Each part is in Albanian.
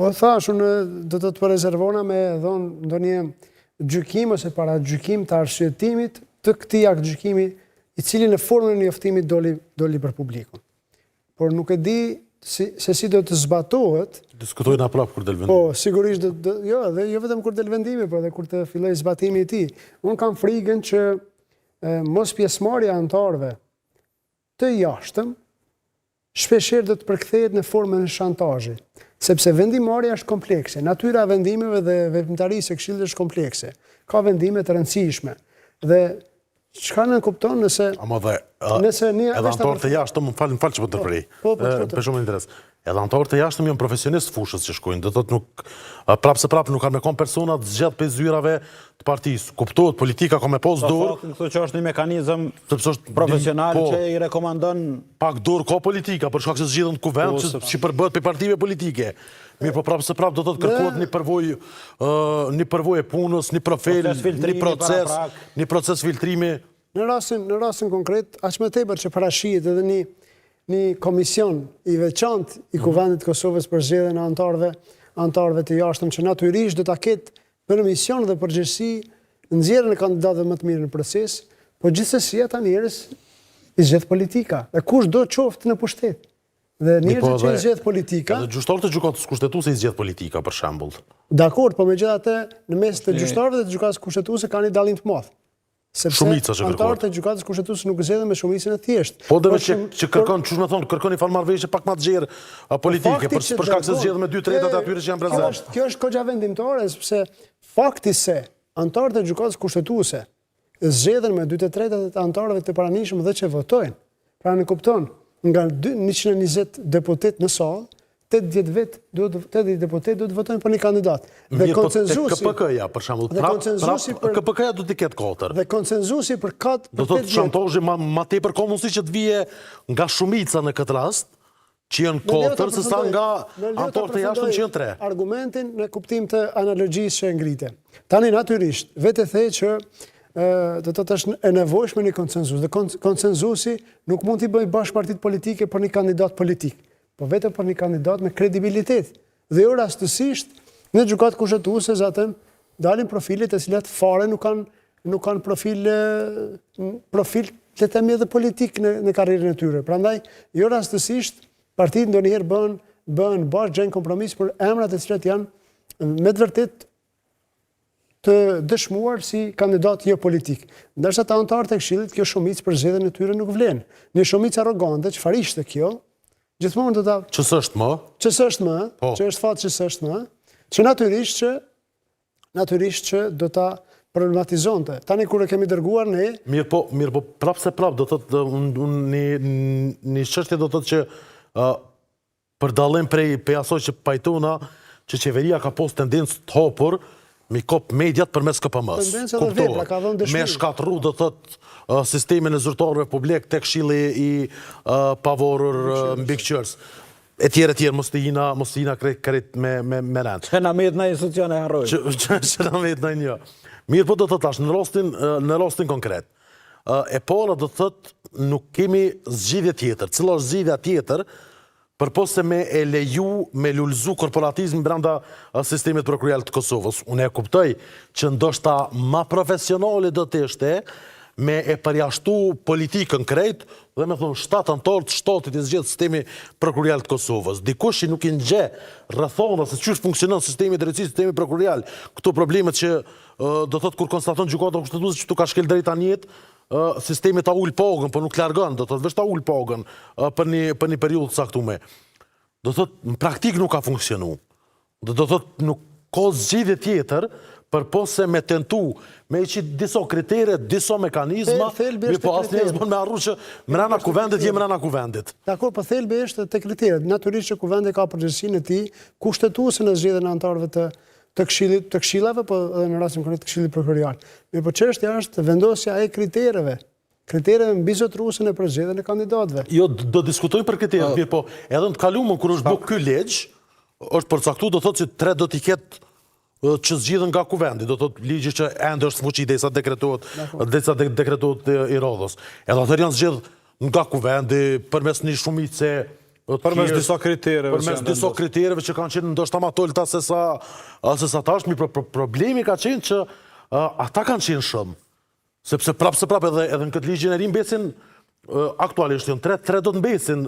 Po thash, unë do të përrezervona me dhonë ndonjë gjykim ose para gjykim të arsyetimit të këtij aktgjykimi i cili në formën e njoftimit doli për publikun. Por nuk e di se si do të zbatohet. Diskutojnë prapë kur del vendimi. Po, sigurisht jo, dhe jo vetëm kur del vendimi, por edhe kur të filloj zbatimi i tij. Unë kam frikën që mos pjesëmarrja e anëtarëve të jashtëm shpeshherë do të përkthehet në formën e shantazhit, sepse vendimarrja është komplekse, natyra e vendimeve dhe veprimtarisë së Këshillit është komplekse. Ka vendime të rëndësishme dhe çka në kupton nëse edhe anëtarët e jashtëm, më fal që po ndërprej. Për shumë interes. Edhe anëtarët e jashtëm janë profesionistë fushës që shkojnë, do thotë nuk prapë se prapë nuk kanë me kon persona të zgjedh për zyrave të partisë. Kuptohet politika ka me pos dorë. Këtë që është një mekanizëm profesional që i rekomandon pak dorë ka politika, për shkak se zgjidhen në kuvend që përbëhet për partive politike. Mirë, po prapë se prapë do të kërkohet një përvojë punës, një profil, një proces filtrimi. Në rastin konkret, aq më tepër që parashihet edhe një komision i veçantë i Kuvendit të Kosovës për zgjedhjen e anëtarëve të jashtëm që natyrisht do ta ketë për mision dhe përgjegjësi nxjerrjen e kandidatëve më të mirë në proces, po gjithsesi ata njerëz i zgjedh politika. Dhe kush do qoftë në pushtet. Dhe njerëzit që i zgjedh politika. Edhe gjyqtarët e gjykatës kushtetuese i zgjedh politika për shembull. Dakor, po megjithatë në mes të gjyqtarëve dhe të gjykatës kushtetuese ka një dallim të madh. Sepse anëtarët e gjykatës kushtetuese nuk zgjedhin me shumicën e thjeshtë. Po dhe që kërkon, çu më thon, kërkon një farë marrëveshje pak më të gjerë politike, për shkak se zgjedh me 2/3 të atyre që janë prezant. Kjo është kogja vendimtare, sepse fakti se anëtarët e gjykatës kushtetuese zgjedhin me 2/3 të anëtarëve të paranishëm dhe që votojnë. Pra në kupton, nga 120 deputet në sallë, 80 deputet duhet të votojnë për një kandidat. Dhe konsenzusi KPK-ja për shembull, KPK-ja do të ketë 4. Dhe konsenzusi për 4 do të thotë shantazhi më tepër ka mundësi që të vije nga shumica në këtë rast, që janë 4 sesa nga anëtarët e jashtëm që janë 3. Argumentin në kuptim të analogjisë që ngrite. Tani natyrisht, vetë the që do të është e nevojshme një konsenzus. Dhe konsenzusi nuk mund t'i bëjë bashkë partitë politike për një kandidat politik, po vetëm për një kandidat me kredibilitet. Dhe jo rastësisht në gjykatë kushtetuese zaten dalin profilet e cilat fare nuk kanë profil le të themi edhe politik në karrierën e tyre. Prandaj jo rastësisht partitë ndonjëherë bëhen bashkë gjejnë kompromis për emrat e cilat janë me të vërtetë të dëshmuar si kandidat jo politik. Ndërsa të anëtarët e Këshillit kjo shumicë për zgjedhjen e tyre nuk vlen. Një shumicë arrogante, çfarë ishte kjo? Gjithmonë do ta Ç'është më? Që është fat që s'është më, që natyrisht që do ta problematizonte. Tani kur e kemi dërguar ne. Mirë po prapë se prapë do thotë një çështje do thotë që për dallim prej asaj që pajtona që qeveria ka pas tendencë të hapur mi kop mediat përmes KPM-s. Me shkatërru do thotë sistemin e zyrtarëve publik tek Këshilli i pavarur mbikëqyrës. Etjerë, mos të jina krejt me rend. Që na met në institucione harroj. Që na met në një. Mirë po do të tash, në rastin konkret. E para do të thotë nuk kemi zgjidhje tjetër. Cila është zgjidhja tjetër përpos se me e leju, me lullzu korporatizm brenda sistemit prokurorial të Kosovës. Unë e kuptoj që ndoshta ma profesionale do të ishte me e përjashtu politikën krejt dhe me thonë 7 anëtarë të shtatit i zgjedh sistemi prokurorial të Kosovës. Dikush që nuk i ngje rrethona se çysh funksionon sistemi drejtësisë, sistemi prokurorial, këto problemet që do thotë kur konstaton gjykata kushtetuese që tu ka shkel drejt anjet, sistemi ta ul pagën, po nuk largon, do thotë veç ta ul pagën për një periudhë të caktuar. Do thotë në praktik nuk ka funksionu. Do thotë nuk ka zgjidhje tjetër përpos se me tentu me iqit disa kritere, disa mekanizma, po asnjëherë s'bën me harru që mrena kuvendit je mrena kuvendit. Dakor, po thelbi është te kriteret. Natyrisht që kuvendi ka përgjegjësinë e tij kushtetuese në zgjedhjen e anëtarëve të këshillave, po edhe në rastin konkret të Këshillit prokurorial. Mirë, po çështja është vendosja e kritereve mbi zotëruesen e për zgjedhjen e kandidatëve. Jo, do diskutojmë për kriteret, mirë, po edhe në të kaluamën kur është bërë ky ligj, është përcaktuar do thotë se 3 do t'i ketë që zgjidhen nga kuvendi, do thotë ligji që ende është fuqi derisa dekretohet i radhës. Edhe ato janë zgjedh nga kuvendi përmes një shumice Përmes disa kritereve. Përmes disa kritereve që kanë qenë ndoshta më tolta se sa tash, problemi ka qenë që ata kanë qenë shumë. Sepse prapë edhe në këtë ligjin e ri mbesin aktualisht janë 3 do të mbesin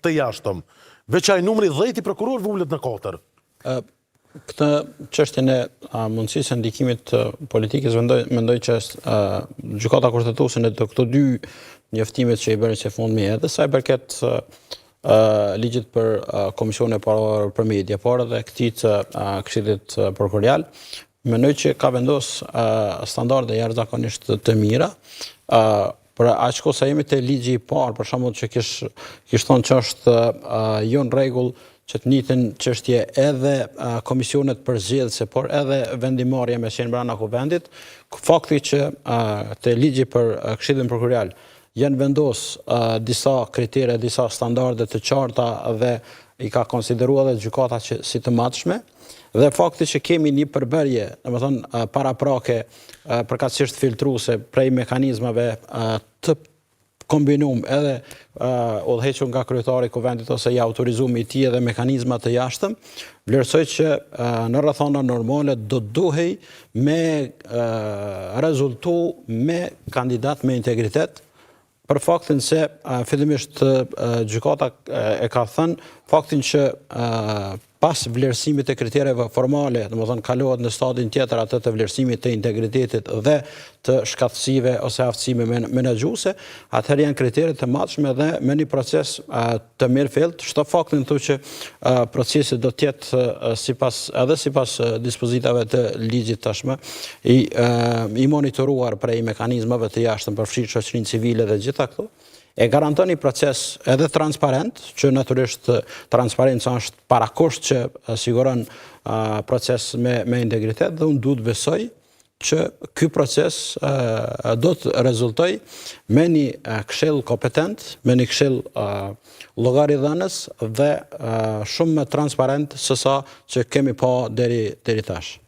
të jashtëm. Veç ai numri 10 i prokurorëve ullet në 4. Këtë çështjen e mundësisë së ndikimit politikës mendoj që është gjykata kushtetuese në këto 2 njoftimet që i bëri që fundmi edhe sa i përket ligjit për Komisionin për Media, por edhe këtij të Këshillit Prokurorial, mendoj që ka vendos standarde jashtëzakonisht të mira. Për aq kohë sa jemi te ligji i parë, për shembull që kish thonë që është jo në rregull që të njëjtën çështje edhe komisionet përzgjedhëse, por edhe vendimarrja me qenë brenda kuvendit, fakti që te ligji për Këshillin Prokurorial janë vendos disa kritere, disa standarde të qarta dhe i ka konsideruar edhe gjykata që si të matshme, dhe fakti që kemi një përbërje, domethënë paraprake përkatësisht filtruese prej mekanizmave të kombinum edhe udhëhequr nga kryetari i kuvendit ose i autorizuar i tij edhe mekanizma të jashtëm, vlerësoj që në rrethana normale do duhej me rezultu me kandidat me integritet, për faktin se fillimisht gjykata e ka thënë faktin që pas vlerësimit të kritereve formale, domethënë kalohet në stadin tjetër atë të vlerësimit të integritetit dhe të shkatësive ose aftësime menaxhuese, atëherë janë kriteret të matshme dhe me një proces të mirëfillt. Çdo faktin thotë që procesi do të jetë sipas dispozitave të ligjit tashmë i monitoruar prej mekanizmave të jashtëm përfshirë shoqërinë civile dhe gjitha këto. E garanton një proces edhe transparent, që natyrisht transparenca është parakusht që siguron proces me integritet, dhe unë duhet besoj që ky proces do të rezultoj me një këshill kompetent, me një këshill llogaridhënës dhe shumë më transparent se sa që kemi pa deri tash.